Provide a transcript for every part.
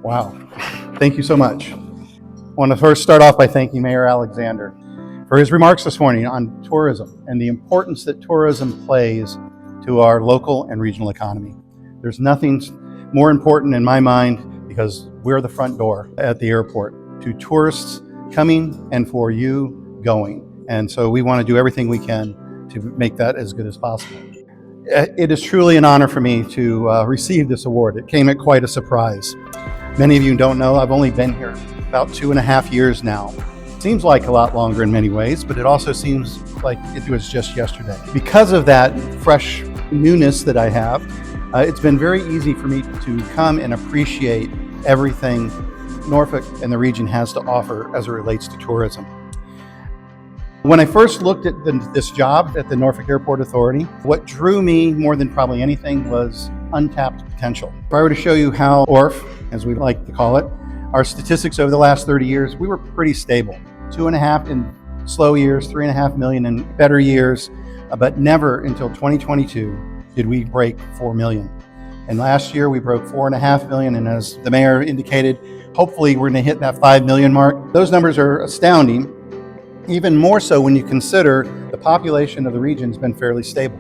Wow. Thank you so much. I want to first start off by thanking Mayor Alexander for his remarks this morning on tourism and the importance that tourism plays to our local and regional economy. There's nothing more important in my mind, because we're the front door at the airport to tourists coming and for you going. And so we want to do everything we can to make that as good as possible. It is truly an honor for me to receive this award. It came at quite a surprise. Many of you don't know, I've only been here about 2.5 years now. Seems like a lot longer in many ways, but it also seems like it was just yesterday. Because of that fresh newness that I have, it's been very easy for me to come and appreciate everything Norfolk and the region has to offer as it relates to tourism. When I first looked at this job at the Norfolk Airport Authority, what drew me more than probably anything was untapped potential. If I were to show you how ORF, as we like to call it, our statistics over the last 30 years, we were pretty stable. 2.5 in slow years, 3.5 million in better years, but never until 2022 did we break 4 million. And last year we broke 4.5 million, and as the mayor indicated, hopefully we're gonna hit that 5 million mark. Those numbers are astounding, even more so when you consider the population of the region has been fairly stable.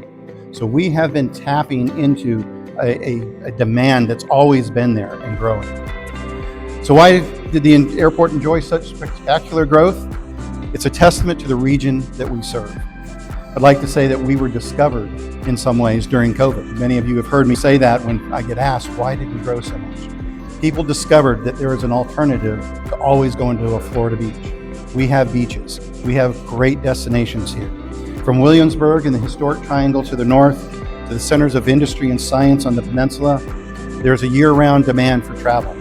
So we have been tapping into a demand that's always been there and growing. So why did the airport enjoy such spectacular growth? It's a testament to the region that we serve. I'd like to say that we were discovered in some ways during COVID. Many of you have heard me say that when I get asked, why did we grow so much? People discovered that there is an alternative to always going to a Florida beach. We have beaches. We have great destinations here. From Williamsburg and the historic triangle to the north, to the centers of industry and science on the peninsula, there's a year-round demand for travel.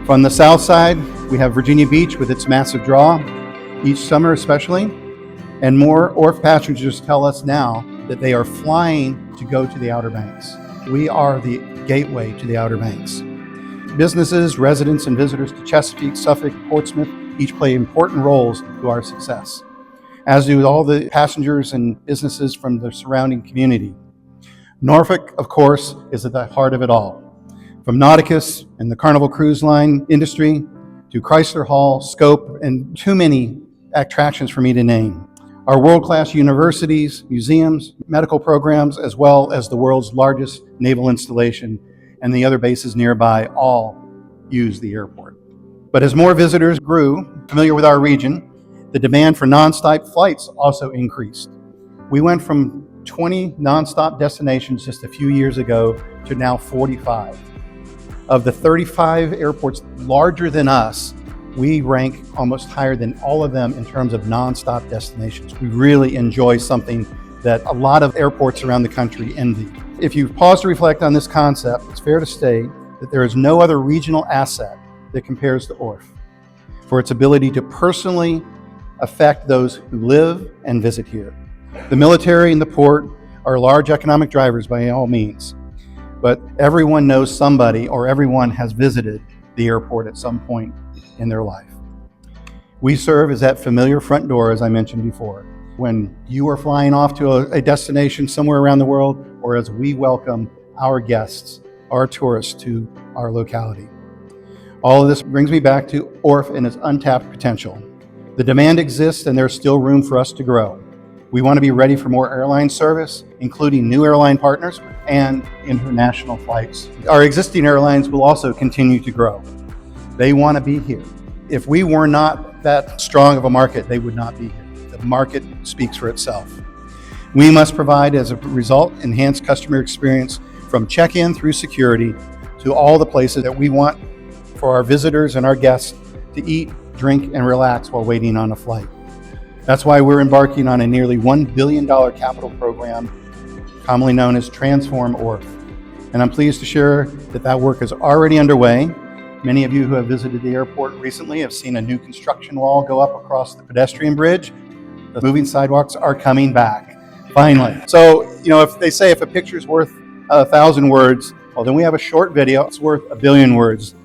From the south side, we have Virginia Beach with its massive draw, each summer especially, and more ORF passengers tell us now that they are flying to go to the Outer Banks. We are the gateway to the Outer Banks. Businesses, residents, and visitors to Chesapeake, Suffolk, Portsmouth each play important roles to our success, as do all the passengers and businesses from the surrounding community. Norfolk, of course, is at the heart of it all. From Nauticus and the Carnival Cruise Line industry to Chrysler Hall, Scope, and too many attractions for me to name. Our world-class universities, museums, medical programs, as well as the world's largest naval installation and the other bases nearby all use the airport. But as more visitors grew familiar with our region, the demand for nonstop flights also increased. We went from 20 nonstop destinations just a few years ago to now 45. Of the 35 airports larger than us, we rank almost higher than all of them in terms of nonstop destinations. We really enjoy something that a lot of airports around the country envy. If you pause to reflect on this concept, it's fair to say that there is no other regional asset that compares to ORF for its ability to personally affect those who live and visit here. The military and the port are large economic drivers by all means, but everyone knows somebody or everyone has visited the airport at some point in their life. We serve as that familiar front door, as I mentioned before, when you are flying off to a destination somewhere around the world, or as we welcome our guests, our tourists to our locality. All of this brings me back to ORF and its untapped potential. The demand exists and there's still room for us to grow. We want to be ready for more airline service, including new airline partners and international flights. Our existing airlines will also continue to grow. They want to be here. If we were not that strong of a market, they would not be here. The market speaks for itself. We must provide, as a result, enhanced customer experience from check-in through security to all the places that we want for our visitors and our guests to eat, drink, and relax while waiting on a flight. That's why we're embarking on a nearly $1 billion capital program, commonly known as Transform ORF. And I'm pleased to share that that work is already underway. Many of you who have visited the airport recently have seen a new construction wall go up across the pedestrian bridge. The moving sidewalks are coming back, finally. So, if they say if a picture's worth 1,000 words, well, then we have a short video. It's worth 1 billion words